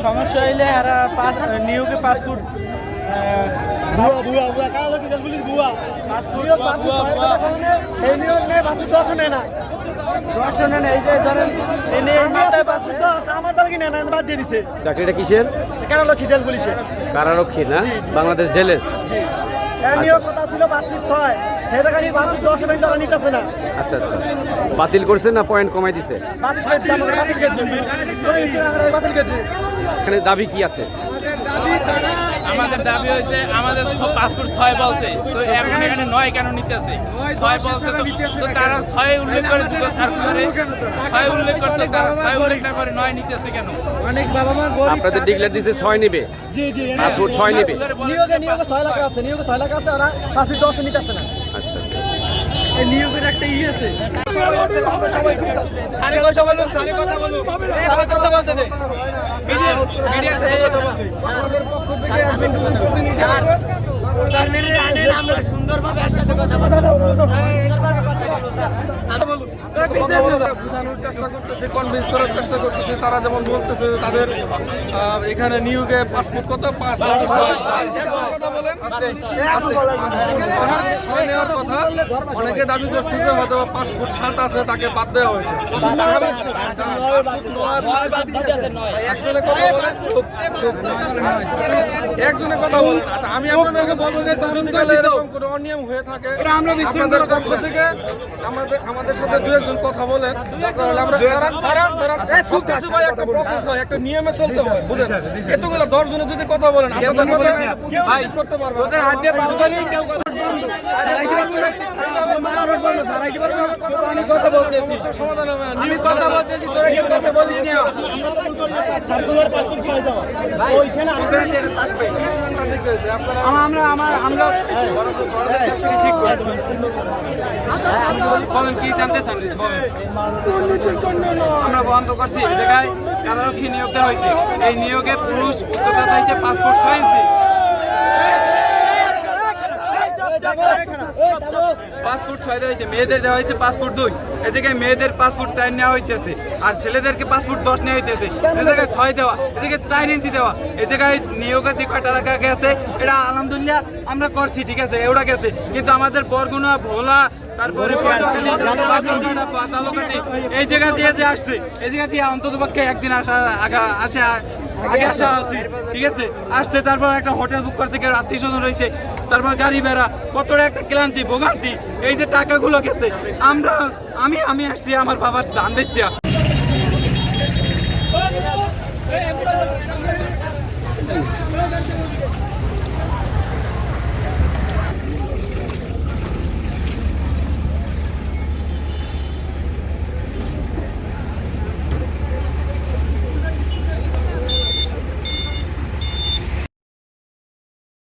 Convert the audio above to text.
সমস্যা হইলে এরা নিয়োগে পাসপোর্ট বুয়া বুয়া বুয়া কারা লোক জেল পুলিশ বুয়া পাসপোর্ট এই নিয়োগ নেই পাসপোর্ট 10 নেয় না 10 নেন। এই যে ধরেন এনে মাথায় পাসপোর্ট 10 আমার দল কি নেয় না বাদ দিয়ে দিছে। চাকরিটা কিসের? কারা লোক জেল পুলিশে কারারক্ষী না, বাংলাদেশ জেলের। এই নিয়োগ কথা ছিল পাসপোর্ট 6 এটা খালি পাসপোর্ট 10 নেয় তারা নিতেছে না। আচ্ছা আচ্ছা, বাতিল করছে না পয়েন্ট কমাই দিছে? বাতিল করছে, আমাদের বাতিল করছে, ওই ইচ্ছে আমরা বাতিল করছে। এখানে দাবি কি আছে? আমাদের দাবি হয়েছে আমাদের পাসপোর্ট 6 বলছে, তো এখন এখানে 9 কেন নিতেছে? 6 বলছে তো তারা 6 উল্লেখ করে দিল সার্কুলারে, 6 উল্লেখ করতে তারা 6 উল্লেখ না করে 9 নিতেছে কেন? অনেক বাবা মা আপনাদের ডিক্লেয়ার দিছে 6 নেবে, জি জি পাসপোর্ট 6 নেবে। নিয়োগে 6 লাখ আছে, নিয়োগে 6 লাখ আছে, ওরা পাসপোর্ট 10 নিতেছে না। আচ্ছা আচ্ছা, এই নিয়োগের একটা আছে সারে কথা বলুন, সারে কথা বলুন, সারে কথা বলতে দে। মিডিয়া সাহেব আমাদের পক্ষ থেকে প্রধানের আনেন, আমরা সুন্দরভাবে এর সাথে কথা বলবো। বোঝানোর চেষ্টা করতেছে, কনভিন্স করার চেষ্টা করতেছে। তারা যেমন বলতেছে তাদের এখানে নিয়োগে পাসপোর্ট কত 5 কথা বলেন, নেওয়ার কথা। অনেকে দাবি করছে যে হয়তো পাসপোর্ট 7 আছে, তাকে বাদ দেওয়া হয়েছে। একজনে কথা বলেন। আমি আপনাদেরকে বলবো যে এরকম কোনো অনিয়ম হয়ে থাকে আপনাদের পক্ষ থেকে আমাদের সাথে 2-1 কথা বলেন, আমরা একটা প্রসেস হয়, একটা নিয়মে চলতে হয়, বুঝেন? এতগুলো 10 জনে যদি কথা বলেন করতে পারবো। আমি কথা বলতেছি, তোরা কি কথা বলিস না? বলেন কি জানতে চান? আমরা বন্ধ করছি এই জায়গায় কারারক্ষী নিয়োগ দেওয়া হয়েছে। এই নিয়োগে পুরুষ উচ্চতা চাইছে পাসপোর্ট 6 ইঞ্চি, পাসপোর্ট 6 দেওয়া হয়েছে। মেয়েদের দেওয়া হয়েছে পাসপোর্ট 2। এই জায়গায় মেয়েদের পাসপোর্ট 4 নেওয়া হইতেছে, আর ছেলেদেরকে পাসপোর্ট 10 নেওয়া হইতেছে। এই জায়গায় 6 দেওয়া, এই জায়গায় 4 ইঞ্চি দেওয়া। এই জায়গায় নিয়োগে যে কয়টা টাকা গেছে এটা আলহামদুলিল্লাহ আমরা করছি, ঠিক আছে, এওটা গেছে। কিন্তু আমাদের বরগুনা, ভোলা, তারপরে এই জায়গা দিয়ে যে আসছে, এই জায়গা দিয়ে অন্তত পক্ষে একদিন আগে আসা উচিত, ঠিক আছে। আসতে তারপর একটা হোটেল বুক করছে, কেউ আত্মীয় স্বজন রয়েছে, তারপর গাড়ি বেড়া, কতটা একটা ক্লান্তি ভোগান্তি। এই যে টাকাগুলো গেছে, আমি আসছি আমার বাবার ধান বেচিয়া।